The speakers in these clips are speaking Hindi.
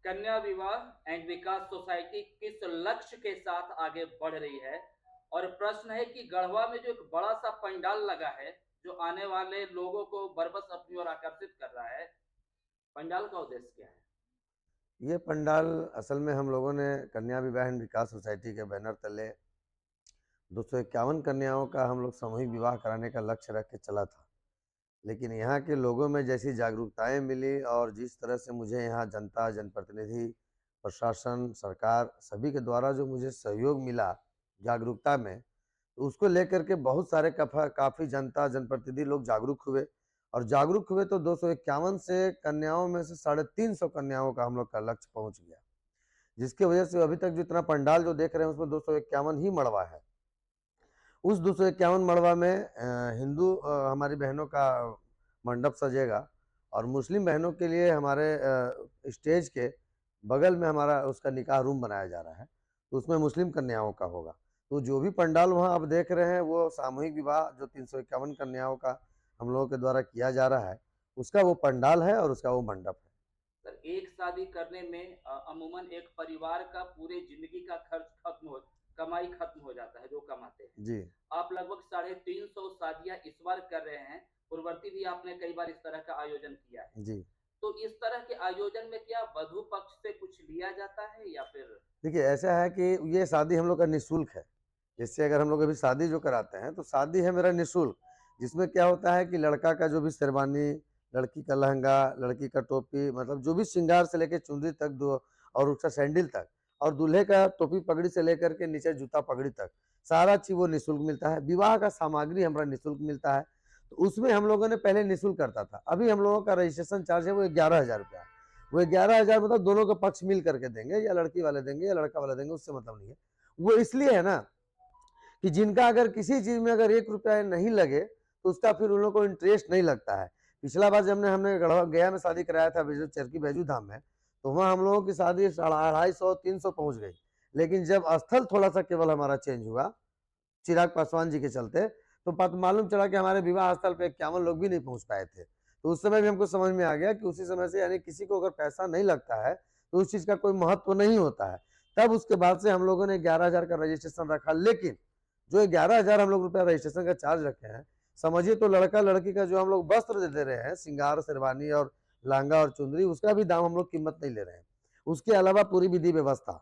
कन्या विवाह एंड विकास सोसाइटी किस लक्ष्य के साथ आगे बढ़ रही है। और प्रश्न है कि गढ़वा में जो एक बड़ा सा पंडाल लगा है, जो आने वाले लोगों को बरबस अपनी ओर आकर्षित कर रहा है, पंडाल का उद्देश्य क्या है? ये पंडाल असल में हम लोगों ने कन्या विवाह एंड विकास सोसाइटी के बैनर तले 251 कन्याओं का हम लोग सामूहिक विवाह कराने का लक्ष्य रख के चला था। लेकिन यहाँ के लोगों में जैसी जागरूकताएं मिली और जिस तरह से मुझे यहाँ जनता, जनप्रतिनिधि, प्रशासन, सरकार सभी के द्वारा जो मुझे सहयोग मिला जागरूकता में, तो उसको लेकर के बहुत सारे काफ़ी जनता, जनप्रतिनिधि लोग जागरूक हुए और जागरूक हुए तो 251 से कन्याओं में से 350 कन्याओं का हम लोग का लक्ष्य पहुँच गया। जिसकी वजह से अभी तक जितना पंडाल जो देख रहे हैं उसमें 251 ही मड़वा है। उस 251 मड़वा में हिंदू हमारी बहनों का मंडप सजेगा और मुस्लिम बहनों के लिए हमारे स्टेज के बगल में हमारा उसका निकाह रूम बनाया जा रहा है, तो उसमें मुस्लिम कन्याओं का होगा। तो जो भी पंडाल वहाँ आप देख रहे हैं वो सामूहिक विवाह जो 351 कन्याओं का हम लोगों के द्वारा किया जा रहा है, उसका वो पंडाल है और उसका वो मंडप है। सर, एक शादी करने में अमूमन एक परिवार का पूरे जिंदगी का खर्च कमाई खत्म हो जाता है, जो कमाते हैं। जी आप लगभग 350 शादियां इस बार कर रहे हैं। पूर्ववर्ती भी आपने कई बार इस तरह का आयोजन किया है। जी तो इस तरह के आयोजन में क्या वधु पक्ष से कुछ लिया जाता है या फिर? देखिए ऐसा है कि ये शादी हम लोग का निःशुल्क है। जैसे अगर हम लोग अभी शादी जो कराते हैं तो शादी है मेरा निःशुल्क, जिसमें क्या होता है कि लड़का का जो भी शेरवानी, लड़की का लहंगा, लड़की का टोपी, मतलब जो भी श्रृंगार से लेकर चुनरी तक दो और उसका सैंडल तक, और दूल्हे का टोपी पगड़ी से लेकर के नीचे जूता पगड़ी तक सारा चीज वो निःशुल्क मिलता है। विवाह का सामग्री हमारा निःशुल्क मिलता है। तो उसमें हम लोगों ने पहले निःशुल्क करता था, अभी हम लोगों का रजिस्ट्रेशन चार्ज है वो 11,000 रुपया है। वो 11,000 मतलब दोनों के पक्ष मिल करके देंगे, या लड़की वाले देंगे या लड़का वाले देंगे, उससे मतलब नहीं है। वो इसलिए है ना कि जिनका अगर किसी चीज में अगर 1 रुपया नहीं लगे तो उसका फिर उन लोगों को इंटरेस्ट नहीं लगता है। पिछला बार जब हमने गया में शादी कराया था चरकी बैजू धाम में, तो वहाँ हम लोगों की शादी 250-300 पहुंच गई। लेकिन जब स्थल थोड़ा सा केवल हमारा चेंज हुआ चिराग पासवान जी के चलते, तो मालूम चला कि हमारे विवाह स्थल पे 51 लोग भी नहीं पहुंच पाए थे। तो उस समय भी हमको समझ में आ गया कि उसी समय से यानी किसी को अगर पैसा नहीं लगता है तो उस चीज का कोई महत्व नहीं होता है। तब उसके बाद से हम लोगों ने 11,000 का रजिस्ट्रेशन रखा। लेकिन जो 11,000 हम लोग रुपया रजिस्ट्रेशन का चार्ज रखे हैं, समझिए तो लड़का लड़की का जो हम लोग वस्त्र दे रहे हैं, श्रृंगार, शेरवानी और लहंगा और चुंदरी, उसका भी दाम हम लोग कीमत नहीं ले रहे हैं। उसके अलावा पूरी विधि व्यवस्था,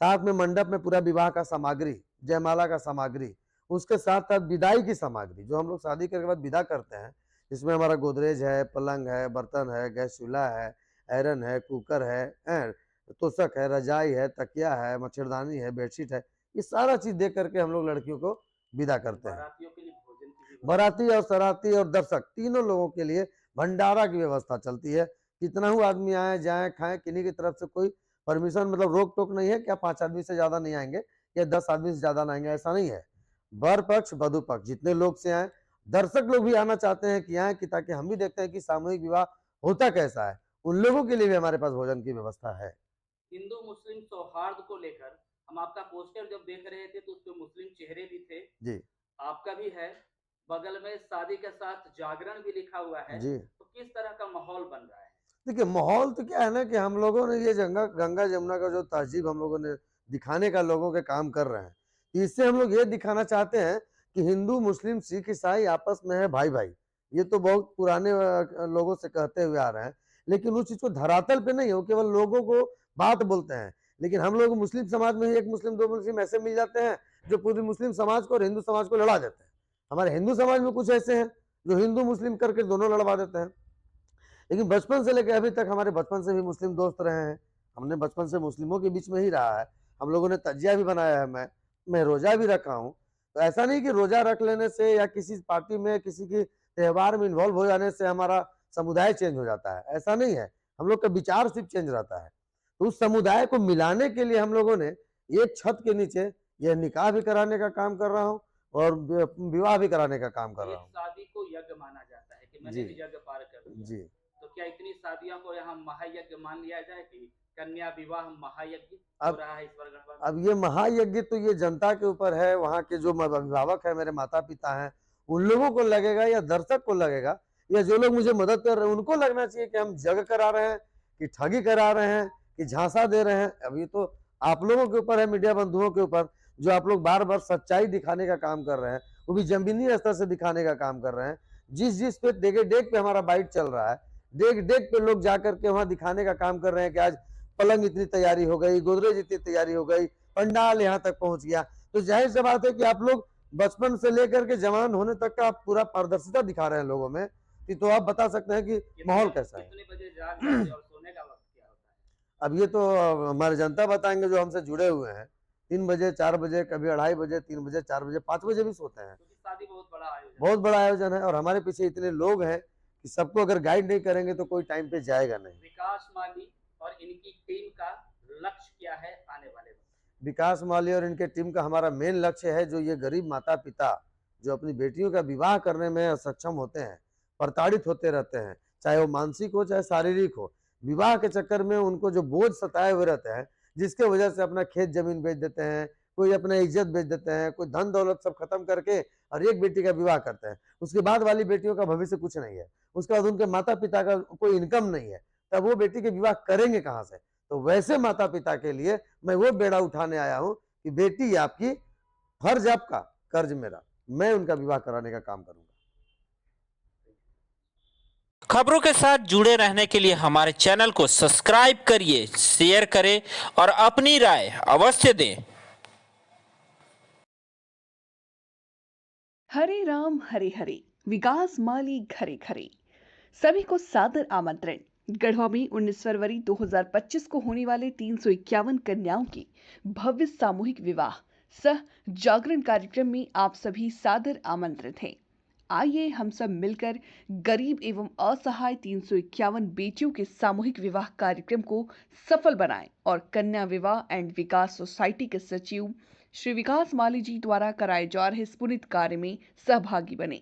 साथ में मंडप में पूरा विवाह का सामग्री, जयमाला का सामग्री, उसके साथ साथ विदाई की सामग्री जो हम लोग शादी करने के बाद विदा करते हैं, जिसमें हमारा गोदरेज है, पलंग है, बर्तन है, गैस चूल्हा है, आयरन है, कुकर है, तोशक है, रजाई है, तकिया है, मच्छरदानी है, बेडशीट है, ये सारा चीज दे करके हम लोग लड़कियों को विदा करते हैं। बारातियों के लिए भोजन की भी बाराती और सराती और दर्शक तीनों लोगों के लिए भंडारा की व्यवस्था चलती है। कितना ही आदमी आए जाए खाएं, किन्हीं की तरफ से कोई परमिशन मतलब रोक टोक नहीं है क्या 5 आदमी से ज्यादा नहीं आएंगे या 10 आदमी से ज्यादा नहीं आएंगे, ऐसा नहीं है। वर पक्ष वधु पक्ष जितने लोग से आए, दर्शक लोग भी आना चाहते हैं कि आए कि ताकि हम भी देखते हैं कि सामूहिक विवाह होता कैसा है। उन लोगों के लिए भी हमारे पास भोजन की व्यवस्था है। हिंदू मुस्लिम सौहार्द को लेकर हम आपका पोस्टर जब देख रहे थे तो उसमें मुस्लिम चेहरे भी थे, जी आपका भी है, बगल में शादी के साथ जागरण भी लिखा हुआ है। जी तो किस तरह का माहौल बन रहा है? देखिए माहौल तो क्या है ना कि हम लोगों ने ये गंगा गंगा जमुना का जो तहजीब हम लोगों ने दिखाने का लोगों के काम कर रहे हैं, इससे हम लोग ये दिखाना चाहते हैं कि हिंदू, मुस्लिम, सिख, ईसाई आपस में है भाई भाई। ये तो बहुत पुराने लोगों से कहते हुए आ रहे हैं, लेकिन उस चीज को धरातल पे नहीं हो, केवल लोगों को बात बोलते हैं। लेकिन हम लोग मुस्लिम समाज में ही एक मुस्लिम, दो मुस्लिम ऐसे मिल जाते हैं जो पूरी मुस्लिम समाज को और हिंदू समाज को लड़ा देते हैं। हमारे हिंदू समाज में कुछ ऐसे हैं जो हिंदू मुस्लिम करके दोनों लड़वा देते हैं। लेकिन बचपन से लेकर अभी तक हमारे बचपन से भी मुस्लिम दोस्त रहे हैं, हमने बचपन से मुस्लिमों के बीच में ही रहा है। हम लोगों ने तजिया भी बनाया है, मैं रोजा भी रखा हूँ। तो ऐसा नहीं कि रोजा रख लेने से या किसी पार्टी में किसी की त्यौहार में इन्वॉल्व हो जाने से हमारा समुदाय चेंज हो जाता है, ऐसा नहीं है। हम लोग का विचार सिर्फ चेंज रहता है। तो उस समुदाय को मिलाने के लिए हम लोगों ने एक छत के नीचे यह निकाह भी कराने का काम कर रहा हूँ और विवाह भी कराने का काम कर रहा एक हूँ। शादी को यज्ञ माना जाता है कि मैंने जी भी यज्ञ पार कर लिया। जी तो क्या इतनी शादियों को यहाँ महायज्ञ मान लिया जाए कि कन्या विवाह महायज्ञ हो अब रहा है इस बार गढ़वा में? अब ये महायज्ञ तो ये जनता के ऊपर है, वहाँ के जो अभिभावक है, मेरे माता पिता हैं, उन लोगों को लगेगा या दर्शक को लगेगा या जो लोग मुझे मदद कर रहे हैं उनको लगना चाहिए कि हम जग करा रहे हैं कि ठगी करा रहे हैं कि झांसा दे रहे हैं। अब ये तो आप लोगों के ऊपर है, मीडिया बंधुओं के ऊपर, जो आप लोग बार बार सच्चाई दिखाने का काम कर रहे हैं, वो भी जमीनी स्तर से दिखाने का काम कर रहे हैं। जिस पे डेग पे हमारा बाइट चल रहा है, डेग पे लोग जाकर के वहां दिखाने का काम कर रहे हैं कि आज पलंग इतनी तैयारी हो गई, गोदरेज इतनी तैयारी हो गई, पंडाल यहाँ तक पहुंच गया। तो जाहिर सी बात है कि आप लोग बचपन से लेकर के जवान होने तक का पूरा पारदर्शिता दिखा रहे हैं लोगों में। तो आप बता सकते हैं कि माहौल कैसा है। कितने बजे जाग जाते हैं और सोने का वक्त क्या होता है? अब ये तो हमारे जनता बताएंगे जो हमसे जुड़े हुए हैं। 3 बजे, 4 बजे, कभी 2:30 बजे, 3 बजे, 4 बजे, 5 बजे भी सोते हैं। क्योंकि शादी बहुत बड़ा आयोजन बहुत बड़ा आयोजन है और हमारे पीछे इतने लोग हैं कि सबको अगर गाइड नहीं करेंगे तो कोई टाइम पे जाएगा नहीं। विकास माली और इनकी टीम का लक्ष्य क्या है आने वाले वक्त? विकास माली और इनके टीम का हमारा मेन लक्ष्य है, जो ये गरीब माता पिता जो अपनी बेटियों का विवाह करने में असक्षम होते हैं, प्रताड़ित होते रहते हैं, चाहे वो मानसिक हो चाहे शारीरिक हो, विवाह के चक्कर में उनको जो बोझ सताए हुए रहते हैं, जिसके वजह से अपना खेत जमीन बेच देते हैं, कोई अपना इज्जत बेच देते हैं, कोई धन दौलत सब खत्म करके और एक बेटी का विवाह करते हैं। उसके बाद वाली बेटियों का भविष्य कुछ नहीं है, उसके बाद उनके माता पिता का कोई इनकम नहीं है, तब वो बेटी के विवाह करेंगे कहाँ से? तो वैसे माता पिता के लिए मैं वो बेड़ा उठाने आया हूँ कि बेटी आपकी, फर्ज आपका, कर्ज मेरा, मैं उनका विवाह कराने का काम करूंगा। खबरों के साथ जुड़े रहने के लिए हमारे चैनल को सब्सक्राइब करिए, शेयर करें और अपनी राय अवश्य दें। हरे राम हरे हरे, विकास माली घरे घरे। सभी को सादर आमंत्रण। गढ़वा में 19 फरवरी 2025 को होने वाले 351 कन्याओं की भव्य सामूहिक विवाह सह जागरण कार्यक्रम में आप सभी सादर आमंत्रित हैं। आइए हम सब मिलकर गरीब एवं असहाय 351 बेटियों के सामूहिक विवाह कार्यक्रम को सफल बनाएं और कन्या विवाह एंड विकास सोसाइटी के सचिव श्री विकास माली जी द्वारा कराए जा रहे इस पुनीत कार्य में सहभागी बने।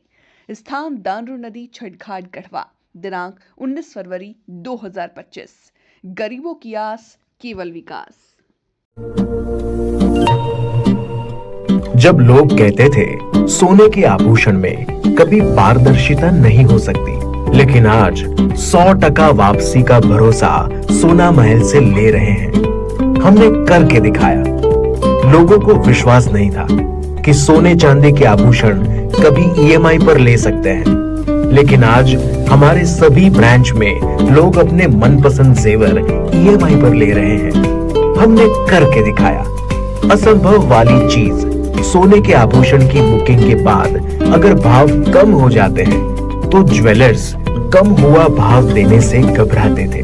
स्थान दानरू नदी छठघाट गढ़वा। दिनांक 19 फरवरी 2025। गरीबों की आस केवल विकास। जब लोग कहते थे सोने के आभूषण में कभी पारदर्शिता नहीं हो सकती, लेकिन आज 100% वापसी का भरोसा सोना महल से ले रहे हैं। हमने करके दिखाया। लोगों को विश्वास नहीं था कि सोने चांदी के आभूषण कभी EMI पर ले सकते हैं, लेकिन आज हमारे सभी ब्रांच में लोग अपने मनपसंद जेवर EMI पर ले रहे हैं। हमने करके दिखाया। असंभव वाली चीज, सोने के आभूषण की बुकिंग के बाद अगर भाव कम हो जाते हैं तो ज्वेलर्स कम हुआ भाव देने से घबराते थे,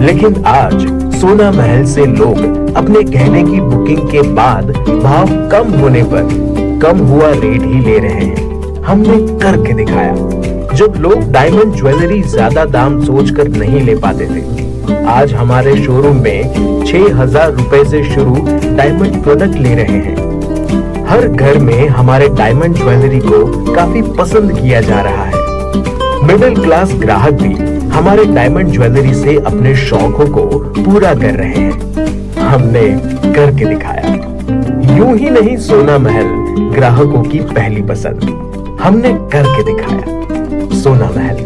लेकिन आज सोना महल से लोग अपने गहने की बुकिंग के बाद भाव कम होने पर कम हुआ रेट ही ले रहे हैं। हमने करके दिखाया। जब लोग डायमंड ज्वेलरी ज्यादा दाम सोचकर नहीं ले पाते थे, आज हमारे शोरूम में 6,000 रुपए से शुरू डायमंड प्रोडक्ट ले रहे हैं। हर घर में हमारे डायमंड ज्वेलरी को काफी पसंद किया जा रहा है। मिडिल क्लास ग्राहक भी हमारे डायमंड ज्वेलरी से अपने शौकों को पूरा कर रहे हैं। हमने करके दिखाया। यूं ही नहीं सोना महल ग्राहकों की पहली पसंद। हमने करके दिखाया। सोना महल,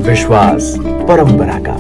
विश्वास परंपरा का।